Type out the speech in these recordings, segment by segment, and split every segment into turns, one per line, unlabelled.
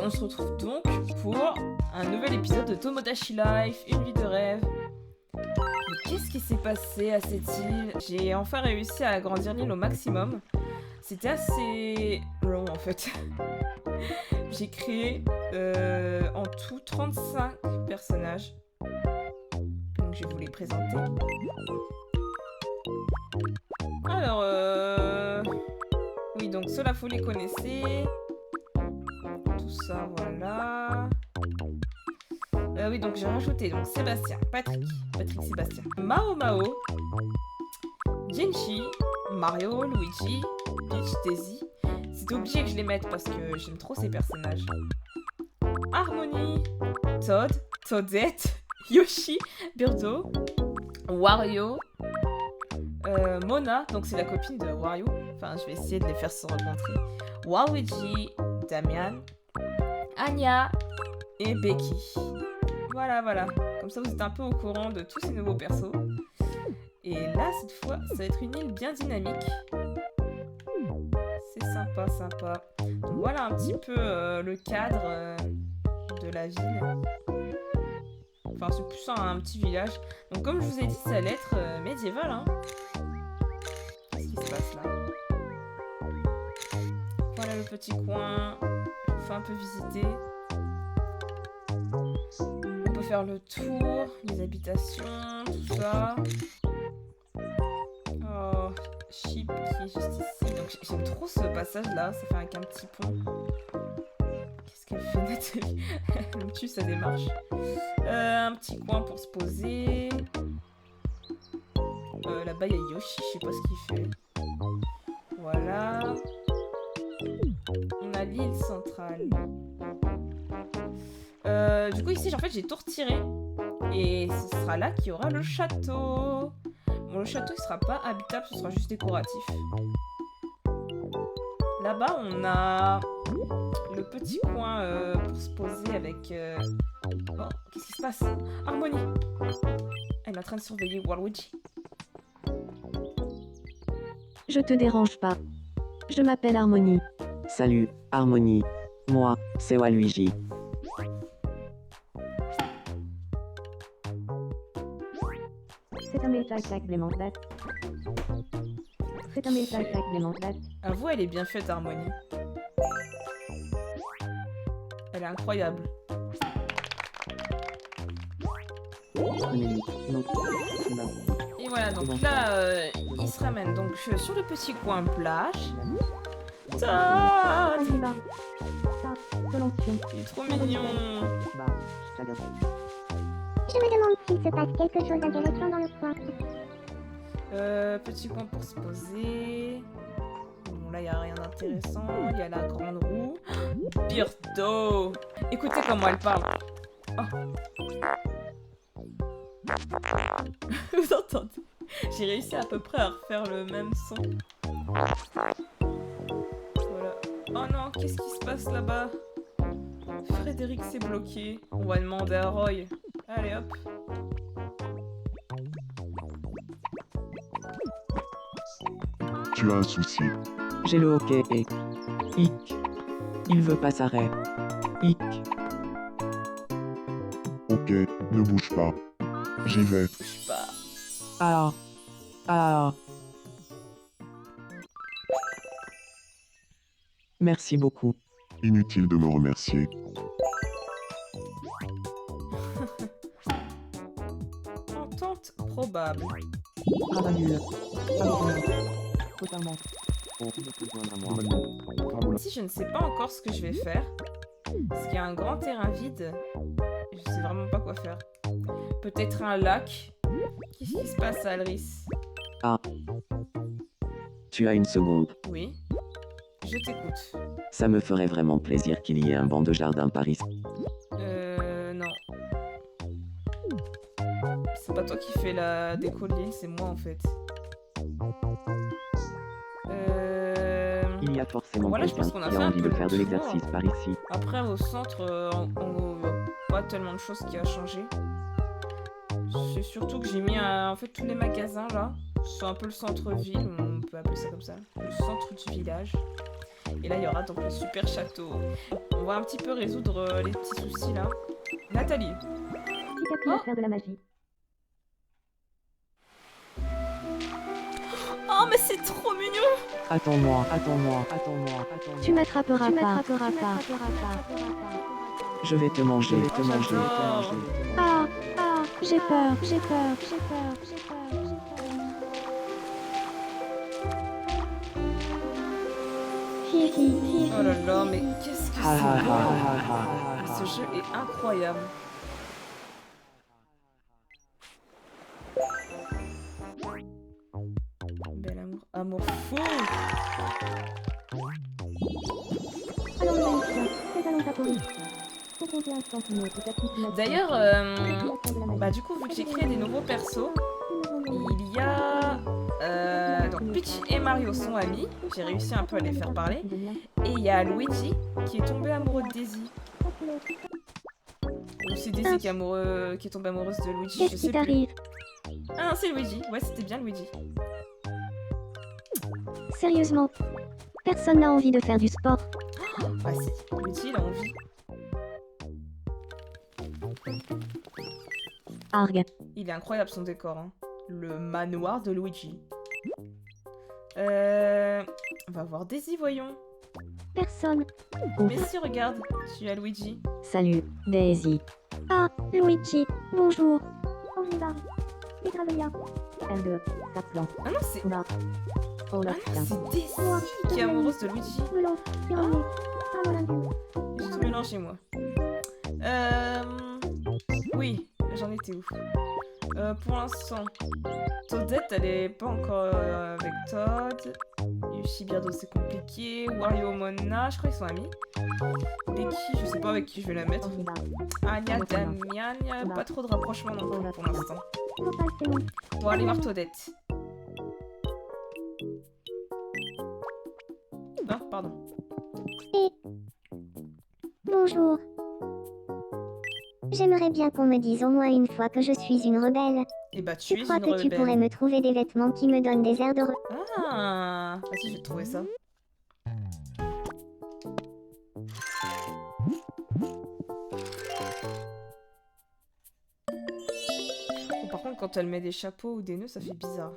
on se retrouve donc pour un nouvel épisode de Tomodachi Life, une vie de rêve. Mais qu'est-ce qui s'est passé à cette île? J'ai enfin réussi à agrandir l'île au maximum. C'était assez long en fait. J'ai créé en tout 35 personnages. Donc je vais vous les présenter. Alors, oui, donc ceux-là, vous les connaissez. Tout ça, voilà. Oui, donc j'ai rajouté donc Sébastien, Patrick, Sébastien, Mao Mao, Genshi, Mario, Luigi, Peach, Daisy. C'était obligé que je les mette parce que j'aime trop ces personnages. Harmony, Todd, Toadette, Yoshi, Birdo, Wario, Mona, donc c'est la copine de Wario. Enfin, je vais essayer de les faire se rencontrer. Waluigi, Damian, Anya et Becky. Voilà, voilà. Comme ça, vous êtes un peu au courant de tous ces nouveaux persos. Et là, cette fois, ça va être une île bien dynamique. C'est sympa, sympa. Donc voilà un petit peu le cadre de la ville. Enfin, c'est plus un petit village. Donc comme je vous ai dit, ça allait être médiéval, hein. Qu'est-ce qui se passe là? Voilà le petit coin. Je vous fais un peu visiter. On peut faire le tour, les habitations, tout ça. Oh, Chip qui est juste ici. Donc j'aime trop ce passage là, ça fait avec un petit pont. Qu'est-ce qu'elle fait Nathalie? Elle me tue sa démarche. Un petit coin pour se poser. Là-bas il y a Yoshi, je sais pas ce qu'il fait. Voilà. On a l'île centrale. Du coup ici en fait j'ai tout retiré. Et ce sera là qu'il y aura le château. Bon, le château il sera pas habitable, ce sera juste décoratif. Là-bas on a le petit coin pour se poser avec... Oh, qu'est-ce qui se passe? Harmony. Elle est en train de surveiller Waluigi.
Je te dérange pas. Je m'appelle Harmony.
Salut, Harmony. Moi, c'est Waluigi.
C'est un message agrémental. C'est un message agrémental.
Avoue, elle est bien faite, Harmony. Elle est incroyable. Et voilà, donc là, il se ramène donc sur le petit coin plage. Todd!
On y va. Ça, volontiers.
Il est trop mignon.
Je me demande s'il se passe quelque chose d'intéressant dans le coin.
Petit coin pour se poser. Bon, là, il n'y a rien d'intéressant. Il y a la grande roue. Birdo! Écoutez comment elle parle. Oh. Vous entendez? J'ai réussi à peu près à refaire le même son. Voilà. Oh non, qu'est-ce qui se passe là-bas? Frédéric s'est bloqué. On va demander à Roy. Allez hop.
Tu as un souci.
J'ai le hockey et... Hic. Il veut pas s'arrêter. Hic.
Ok, ne bouge pas. J'y vais.
Je sais pas.
Ah. Ah. Merci beaucoup.
Inutile de me remercier.
Entente probable.
Ah, nul. Totalement.
Ici, je ne sais pas encore ce que je vais faire. Parce qu'il y a un grand terrain vide. Je sais vraiment pas quoi faire. Peut-être un lac. Qu'est-ce qui se passe, Alris?
Ah. Tu as une seconde.
Oui. Je t'écoute.
Ça me ferait vraiment plaisir qu'il y ait un banc de jardin par ici.
Non. C'est pas toi qui fais la déco de l'île, c'est moi en fait.
Il y a forcément
Voilà, je pense
quelqu'un
qu'on a
qui
fait
a
un
envie
peu
de faire de
le tour.
l'exercice par ici.
Après, au centre, on voit pas tellement de choses qui a changé. C'est surtout que j'ai mis en fait tous les magasins là. C'est un peu le centre-ville, on peut appeler ça comme ça. Le centre du village. Et là, il y aura donc le super château. On va un petit peu résoudre les petits soucis là. Nathalie.
Qui t'a appris à faire de la magie?
Oh, mais c'est trop mignon!
Attends-moi, attends-moi, attends-moi, attends-moi.
Tu m'attraperas pas.
Je vais te manger, te manger, te
j'adore.
manger.
Ah, j'ai peur.
Oh là là, mais qu'est-ce que
Ha ha
c'est
ha
beau!
ha ha ha.
Ce jeu est incroyable. Bel amour. Amour fou!
Allons, Maïsia, fais allons ta police. Faut compter un centimètre, peut-être que tu m'as-
D'ailleurs,
Faire de la magie.
bah du coup, vu que j'ai créé des nouveaux persos, il y a donc Peach et Mario sont amis. J'ai réussi un peu à les faire parler. Et il y a Luigi qui est tombé amoureux de Daisy. Ou c'est Daisy qui est tombée amoureuse de Luigi, je
Qu'est-ce
sais
qui
plus.
t'arrive?
Ah non, c'est Luigi. Ouais, c'était bien Luigi.
Sérieusement, personne n'a envie de faire du sport.
Ah si, Luigi, il a envie.
Arg.
Il est incroyable son décor. Hein. Le manoir de Luigi. On va voir Daisy, voyons.
Personne.
Mais si, regarde, tu as Luigi.
Salut, Daisy. Ah, Luigi, bonjour.
Ogiva. Pigraveia.
R2, Caplan,
Ah non, c'est
Oula. Oh
ah
là,
non, c'est Daisy qui est amoureuse de Luigi.
Melon. Pironé. Ramolandu.
J'ai tout mélangé, moi. Oui, j'en étais où? Pour l'instant, Toadette, elle est pas encore avec Todd. Yoshi Birdo, c'est compliqué. Wario, Mona, je crois qu'ils sont amis. Becky, je sais pas avec qui je vais la mettre.
Ogiva.
Anya, Damian, y a pas trop de rapprochement non plus pour l'instant.
Copal Théon.
Bon, aller voir Toadette. Ah, pardon.
Bonjour. J'aimerais bien qu'on me dise au moins une fois que je suis une rebelle.
Et bah, tu
Tu
es
crois
une
que tu pourrais
rebelle.
me trouver des vêtements qui me donnent des airs de
Ah, vas-y, je vais te trouver ça. Oh, par contre, quand elle met des chapeaux ou des nœuds, ça fait bizarre.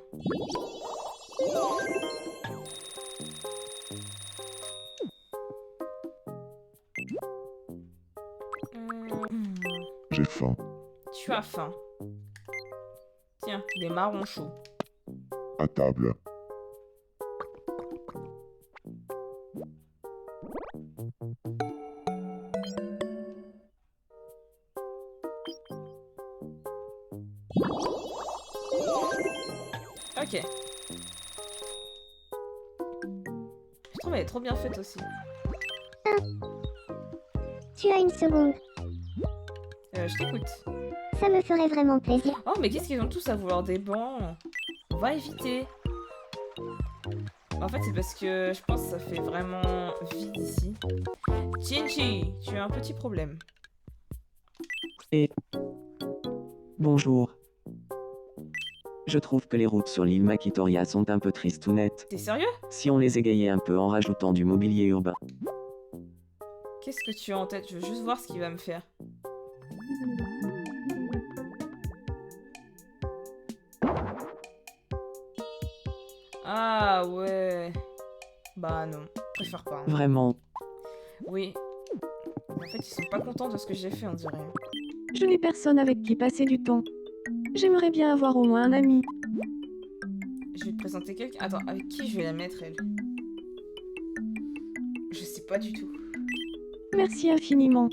J'ai faim.
Tu as faim. Tiens, des marrons chauds.
À table.
Ok. Je trouve elle est trop bien faite aussi.
Tu as une seconde.
Je t'écoute.
Ça me ferait vraiment plaisir.
Oh, mais qu'est-ce qu'ils ont tous à vouloir des bancs? On va éviter. En fait, c'est parce que je pense que ça fait vraiment vide ici. Chinchi, tu as un petit problème.
Bonjour. Je trouve que les routes sur l'île Makitoria sont un peu tristounettes.
T'es sérieux?
Si on les égayait un peu en rajoutant du mobilier urbain.
Qu'est-ce que tu as en tête? Je veux juste voir ce qu'il va me faire. Ah ouais. Bah non, je préfère pas. Hein.
Vraiment.
Oui. En fait, ils sont pas contents de ce que j'ai fait, on dirait.
Je n'ai personne avec qui passer du temps. J'aimerais bien avoir au moins un ami.
Je vais te présenter quelqu'un. Attends, avec qui je vais la mettre, elle? Je sais pas du tout.
Merci infiniment.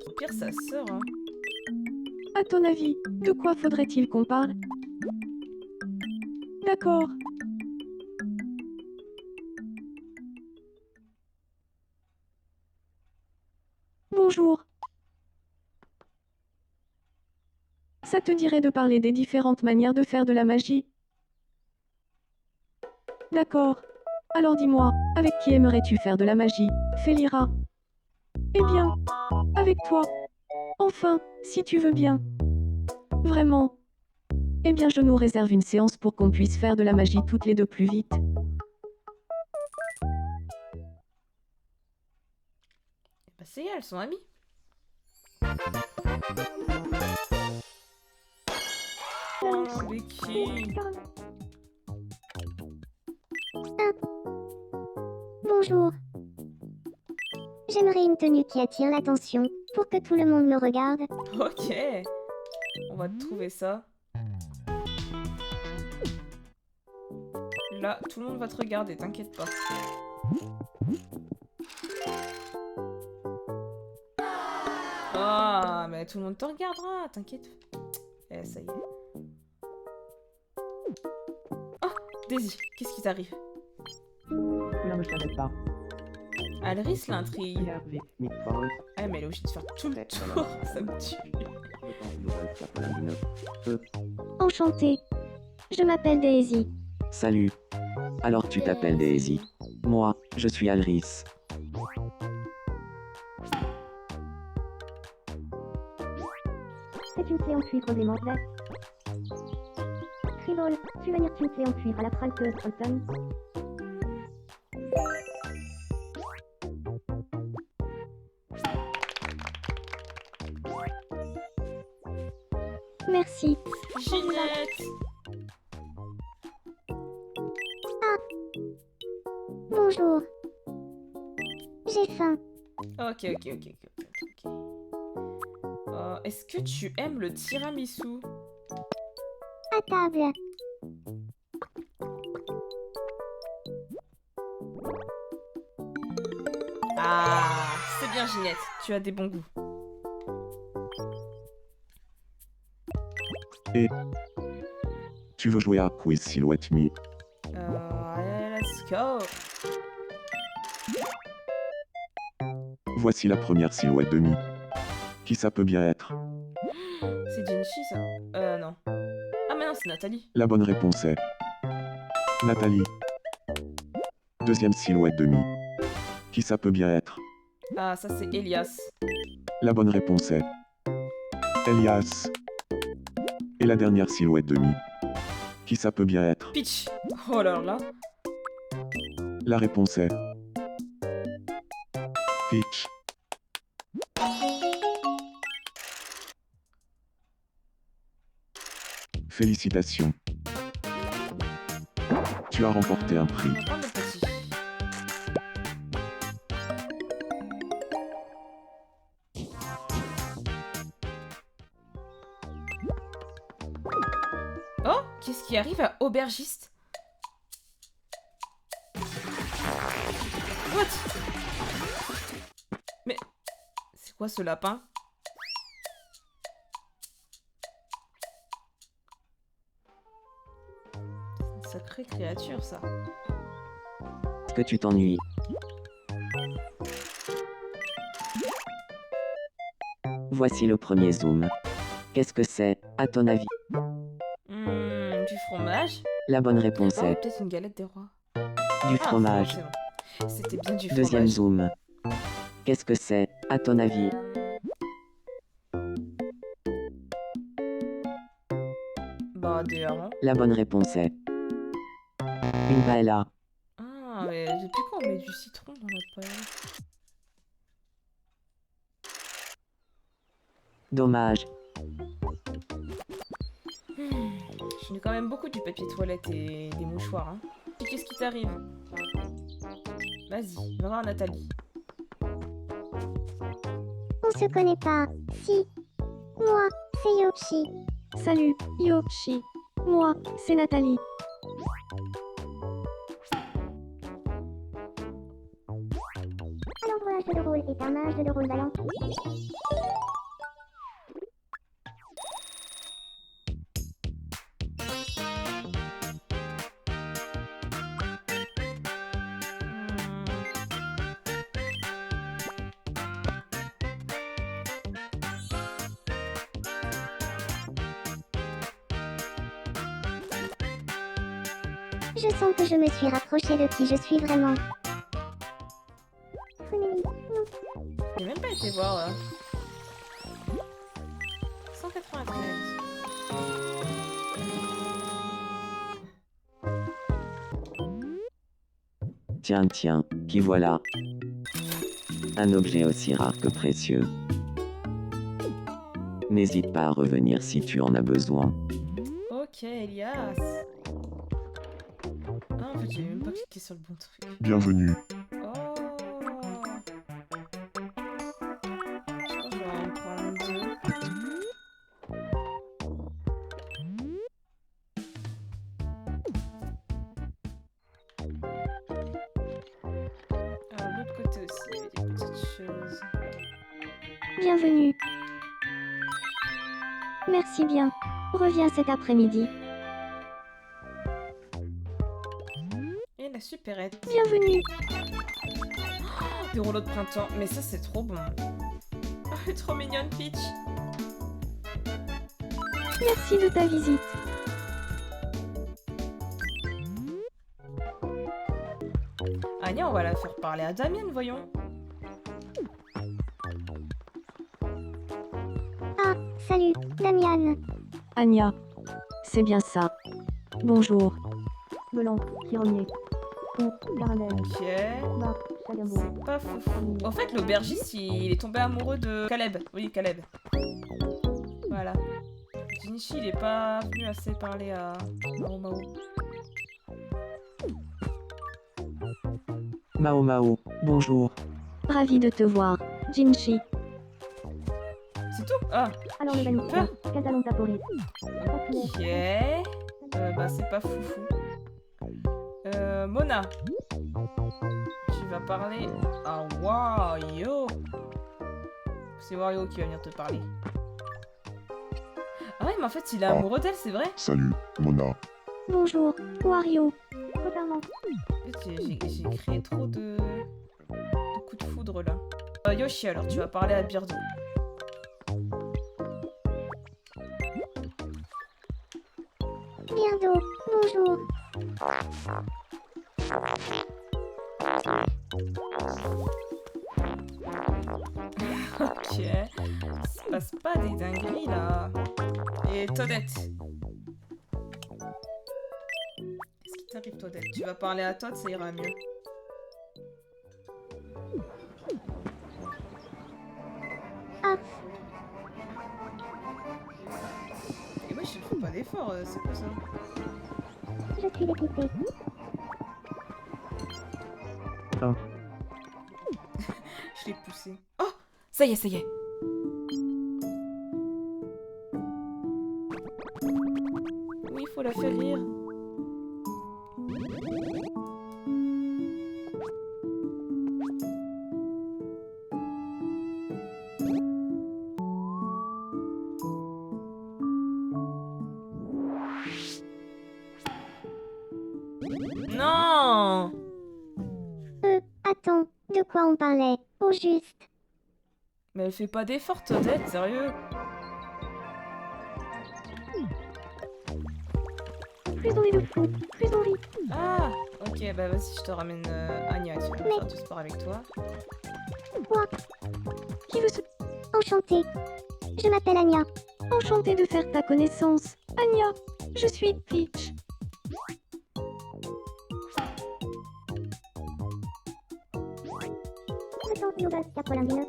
Au pire, sa sœur, hein.
À ton avis, de quoi faudrait-il qu'on parle? D'accord. Bonjour. Ça te dirait de parler des différentes manières de faire de la magie? D'accord. Alors dis-moi, avec qui aimerais-tu faire de la magie, Félira? Eh bien, avec toi. Enfin, si tu veux bien. Vraiment. Eh bien, je nous réserve une séance pour qu'on puisse faire de la magie toutes les deux plus vite.
C'est elles sont amies. Oh, Becky.
Bonjour. J'aimerais une tenue qui attire l'attention pour que tout le monde me regarde.
Ok. On va te trouver ça. Là, tout le monde va te regarder, t'inquiète pas. Ah, mais tout le monde te regardera, t'inquiète. Eh, ça y est. Oh, Daisy, qu'est-ce qui t'arrive?
Ne me savais pas.
Alris l'intrigue.
Avec Meatballs,
Ah, mais elle est obligée de faire tout le tour, ça me tue.
Enchantée. Je m'appelle Daisy.
Salut. Alors tu t'appelles Daisy. Moi, je suis Alris.
C'est une clé en cuivre d'aimant vert. Trilol, tu veux une clé en cuivre à la fralteuse Fulton? Merci.
Ginette.
Bonjour. J'ai faim.
Ok. Est-ce que tu aimes le tiramisu?
À table.
Ah, c'est bien Ginette, tu as des bons goûts.
Tu veux jouer à Quiz Silhouette Me?
Allez, let's go.
Voici la première silhouette de Me. Qui ça peut bien être?
C'est Jinchi ça? Non. Ah mais non, c'est Nathalie.
La bonne réponse est Nathalie. Deuxième silhouette de Me. Qui ça peut bien être?
Ah, ça c'est Elias.
La bonne réponse est Elias. Et la dernière silhouette de Me. Qui ça peut bien être?
Peach. Oh là là.
La réponse est Peach. Félicitations. Tu as remporté un prix.
Oh le petit. Oh, qu'est-ce qui arrive à Aubergiste? What? Mais c'est quoi ce lapin? C'est une sacrée créature ça.
Est-ce que tu t'ennuies? Voici le premier zoom. Qu'est-ce que c'est, à ton avis?
Du fromage?
La bonne réponse
Oh,
est
peut-être une galette des rois.
du
Ah,
fromage.
c'est bon. C'était bien du
Deuxième
fromage.
zoom. Qu'est-ce que c'est, à ton avis?
Bah, des harengs.
La bonne réponse est une paella.
Ah, mais depuis quand on met du citron dans la paella?
Dommage.
Je mets quand même beaucoup du papier toilette et des mouchoirs. Hein. Et qu'est-ce qui t'arrive? Vas-y, va voir Nathalie.
On se connaît pas. Si. Moi, c'est Yoshi.
Salut, Yoshi. Moi, c'est Nathalie.
Alors un jeu de rôle est un jeu de rôle vaillant. Je sens que je me suis rapprochée de qui je suis vraiment. Funny, non.
J'ai même pas été voir là. 193.
Tiens, qui voilà? Un objet aussi rare que précieux. N'hésite pas à revenir si tu en as besoin.
Ok, Elias. Ah, en fait, j'ai même pas cliqué sur le bon truc.
Bienvenue.
Oh. Je pense que je vais en prendre deux. Alors, de l'autre côté aussi, il y avait des petites choses.
Bienvenue. Merci bien. Reviens cet après-midi.
Et la supérette.
Bienvenue.
Des rouleaux de printemps. Mais ça, c'est trop bon. Oh, elle est trop mignonne, Peach.
Merci de ta visite.
Anya, on va la faire parler à Damien, voyons.
Ah, salut, Damian.
Anya. C'est bien ça. Bonjour. Volant, Chiromier. Caramel.
Ok.
Bah, Chagabo.
C'est pas foufou. En fait, l'aubergiste, il est tombé amoureux de Caleb. Oui, Caleb. Voilà. Jinichi, il est pas venu assez parler à Mao Mao.
Mao Mao, bonjour.
Ravi de te voir, Jinchi.
C'est tout? Ah,
Alors le Vanissia, Catalan Taporis.
ok. Bah, c'est pas foufou. Mona. Tu vas parler à Wario. C'est Wario qui va venir te parler. Ah ouais, mais en fait, il est amoureux d'elle, c'est vrai?
Salut, Mona.
Bonjour, Wario. Totalement.
En fait, j'ai créé trop de coups de foudre là. Yoshi, alors tu vas parler à Beardo.
Bientôt. Bonjour.
Ok. Il se passe pas des dingueries là. Et Toadette. Qu'est-ce qui t'arrive, Toadette? Tu vas parler à Toad, ça ira mieux.
Ah,
Et moi, je ne fais pas d'effort, c'est quoi ça?
je suis dépité.
Je l'ai poussé. Oh! Ça y est, ça y est. Oui, il faut la faire rire. Non!
Attends, de quoi on parlait? Au juste.
Mais elle fait pas d'effort, Toadette, sérieux?
Plus envie de fou, plus envie.
Ah! Ok, bah vas-y, je te ramène Anya, tu vas faire du sport avec toi.
Quoi? Qui veut se... Enchantée. Je m'appelle Anya.
Enchantée de faire ta connaissance. Anya, je suis Peach.
Attends, Yobas Capolandino.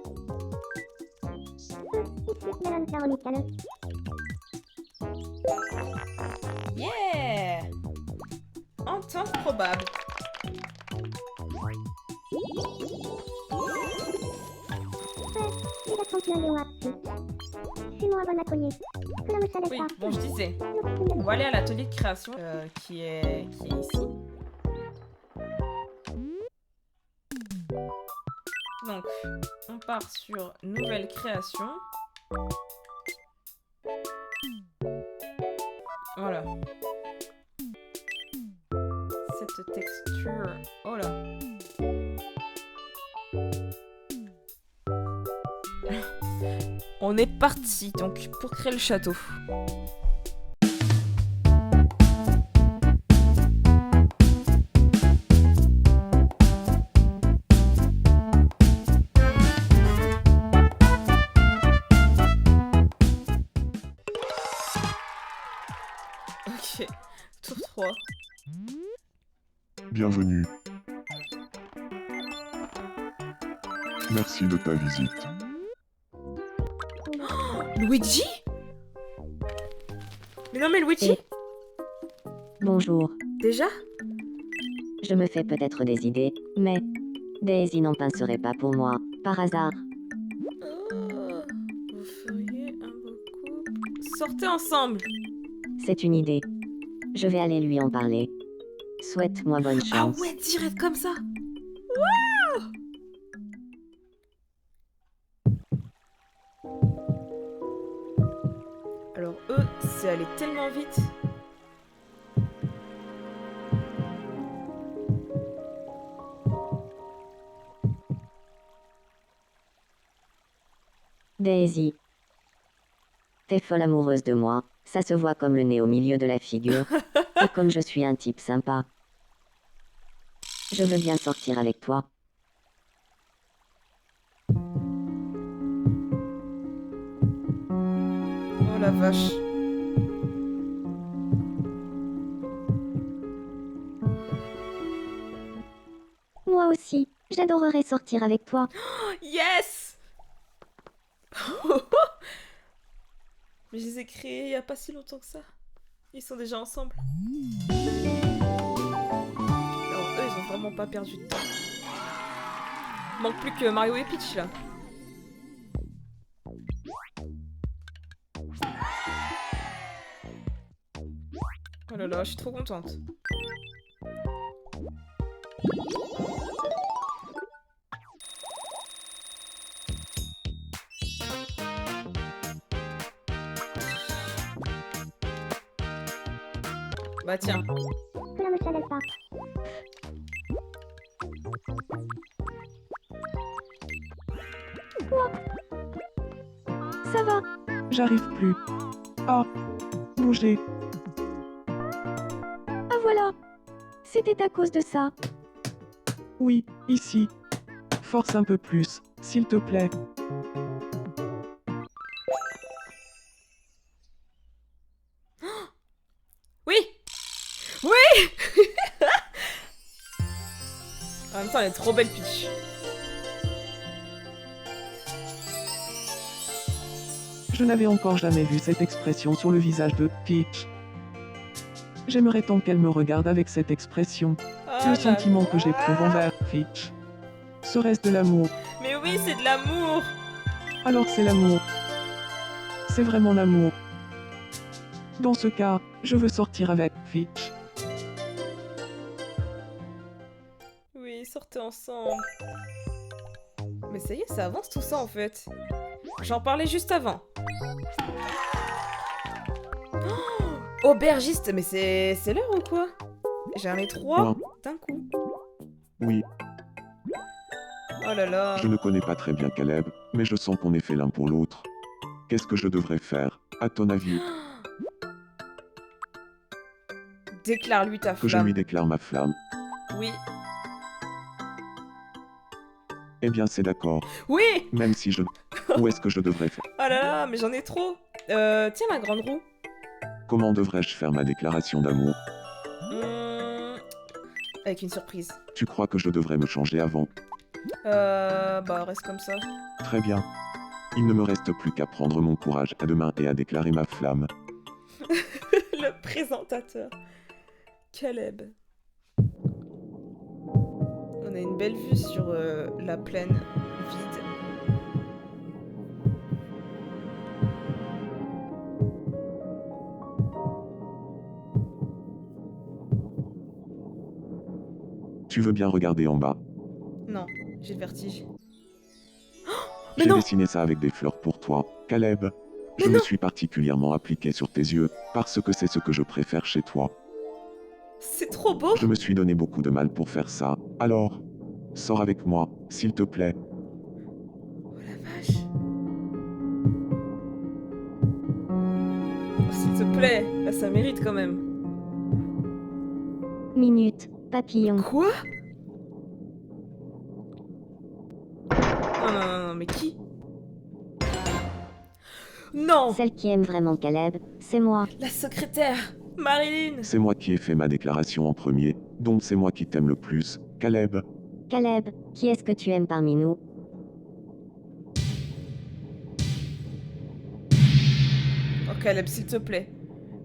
Ici, Melan Caronicale.
Yeah! En temps probable.
Il a trompé un Léoapsi. Suis-moi, bon accoyer. Que la mouche à
Oui,
l'être.
bon, je disais. On va aller à l'atelier de création qui est ici. Donc, on part sur nouvelle création. Voilà. Cette texture. Oh là. On est parti donc pour créer le château. Ok, tour 3.
Bienvenue. Merci de ta visite.
Luigi? Mais non, mais Luigi?
Bonjour.
Déjà?
Je me fais peut-être des idées, mais Daisy n'en pincerait pas pour moi, par hasard.
Oh, vous feriez un beau couple. Sortez ensemble!
C'est une idée. Je vais aller lui en parler. Souhaite-moi bonne
Ah
chance.
ouais, direct comme ça! Alors eux, c'est allé tellement vite.
Daisy. T'es folle amoureuse de moi, ça se voit comme le nez au milieu de la figure. Et comme je suis un type sympa. Je veux bien sortir avec toi.
Oh la vache.
Moi aussi, j'adorerais sortir avec toi.
Yes! Mais je les ai créés il y a pas si longtemps que ça. Ils sont déjà ensemble. Alors eux, ils ont vraiment pas perdu de temps. Manque plus que Mario et Peach là. Oh là là, je suis trop contente. Bah tiens.
Cela ne challenge pas.
Ça va.
J'arrive plus. Ah, bouger.
Ah voilà. C'était à cause de ça.
Oui, ici. Force un peu plus, s'il te plaît.
Oui! Oui! En même temps, elle est trop belle, Peach.
Je n'avais encore jamais vu cette expression sur le visage de Peach. J'aimerais tant qu'elle me regarde avec cette expression.
Oh
Le
là
sentiment que
là.
j'éprouve envers Peach. Serait-ce de l'amour?
Mais oui, c'est de l'amour!
Alors c'est l'amour. C'est vraiment l'amour. Dans ce cas, je veux sortir avec Peach.
Oui, sortez ensemble. Mais ça y est, ça avance tout ça en fait. J'en parlais juste avant. Oh, aubergiste, mais c'est l'heure ou quoi? J'en ai 3
Moi,
d'un coup.
oui,
Oh là là.
je ne connais pas très bien Caleb, mais je sens qu'on est fait l'un pour l'autre. Qu'est-ce que je devrais faire, à ton avis?
Déclare-lui ta
Que je
flamme.
lui déclare ma flamme?
Oui.
Eh bien c'est d'accord,
Oui!
même si je... Où est-ce que je devrais faire?
Oh là là, mais j'en ai trop. Tiens la grande roue.
Comment devrais-je faire ma déclaration d'amour?
Avec une surprise.
Tu crois que je devrais me changer avant?
Bah reste comme ça.
Très bien. Il ne me reste plus qu'à prendre mon courage à deux mains et à déclarer ma flamme.
Le présentateur. Caleb. On a une belle vue sur la plaine vide.
Tu veux bien regarder en bas?
Non, j'ai le vertige. Mais
J'ai
non!
dessiné ça avec des fleurs pour toi, Caleb. Je
Mais
me
non!
suis particulièrement appliqué sur tes yeux, parce que c'est ce que je préfère chez toi.
C'est trop beau!
Je me suis donné beaucoup de mal pour faire ça, alors... Sors avec moi, s'il te plaît.
Oh la vache! Oh, s'il te plaît, là ça mérite quand même.
Minute, papillon.
Quoi? Non, non, non, non, mais qui? Non!
Celle qui aime vraiment Caleb, c'est moi.
La secrétaire! Marilyn!
C'est moi qui ai fait ma déclaration en premier, donc c'est moi qui t'aime le plus, Caleb.
Caleb, qui est-ce que tu aimes parmi nous?
Caleb, s'il te plaît.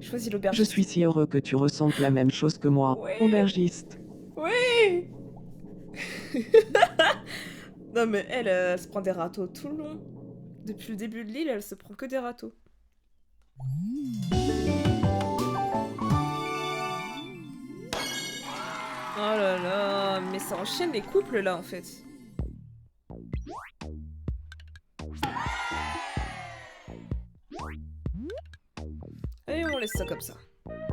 Choisis
Je
l'aubergiste.
suis si heureux que tu ressentes la même chose que moi,
Ouais.
aubergiste.
Oui. Non mais elle se prend des râteaux tout le long. Depuis le début de l'île, elle se prend que des râteaux. Oh là là, mais ça enchaîne les couples là en fait. Et on laisse ça comme ça.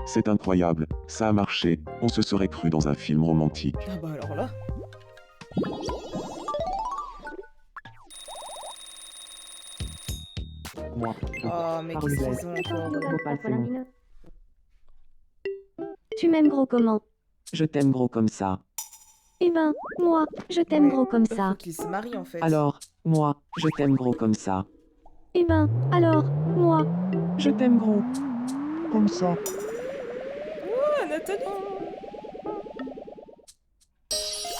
C'est incroyable, ça a marché, on se serait cru dans un film romantique.
Ah bah alors là.
Moi,
Oh mais qu'est-ce qu'ils ont encore eux.
Tu m'aimes gros comment?
je t'aime gros comme ça.
Eh ben, moi, je t'aime
Ouais.
gros comme
Faut
ça.
qu'ils se marient en fait.
Alors, moi, je t'aime gros comme ça.
Eh ben, alors, moi,
Je t'aime gros. Comme ça.
Oh Nathalie.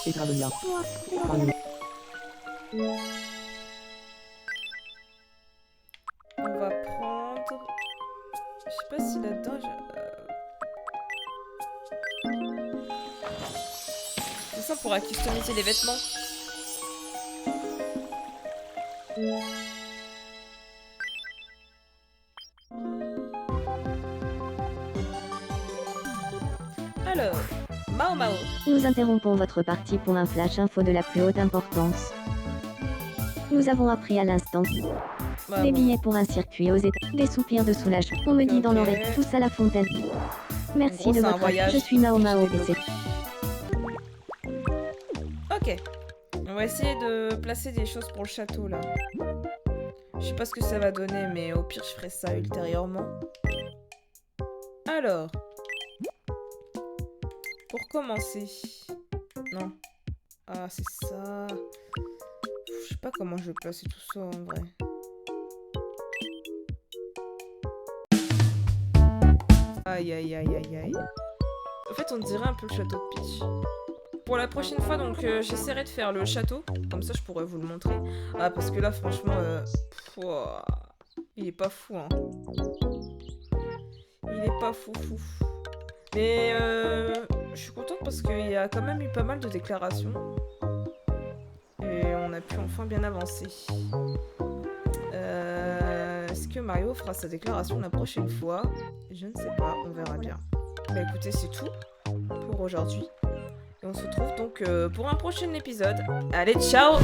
Et Gravelia.
moi,
On va prendre... Je sais pas si là-dedans... Ça pourra customiser les vêtements. Alors, Mao Mao.
Nous interrompons votre partie pour un flash info de la plus haute importance. Nous avons appris à l'instant
Bah,
des
bon.
billets pour un circuit aux États, des soupirs de soulagement. On me dit dans
Ok.
l'oreille, tous à la fontaine. Merci
gros,
de
c'est un
votre
voyage.
Je suis Mao Mao
Je l'ai
PC.
Ok. On va essayer de placer des choses pour le château là. Je sais pas ce que ça va donner, mais au pire je ferai ça ultérieurement. Alors. Pour commencer. Non. Ah, c'est ça. Je sais pas comment je vais placer tout ça en vrai. Aïe aïe aïe aïe aïe. En fait, on dirait un peu le château de Peach. Pour la prochaine fois, donc, j'essaierai de faire le château. Comme ça, je pourrais vous le montrer. Ah, parce que là, franchement, pouah, il est pas fou, hein. Il est pas fou, fou. Mais, je suis contente parce qu'il y a quand même eu pas mal de déclarations. Et on a pu enfin bien avancer. Est-ce que Mario fera sa déclaration la prochaine fois? Je ne sais pas, on verra bien. Bah écoutez, c'est tout pour aujourd'hui. Et on se retrouve donc pour un prochain épisode. Allez, ciao!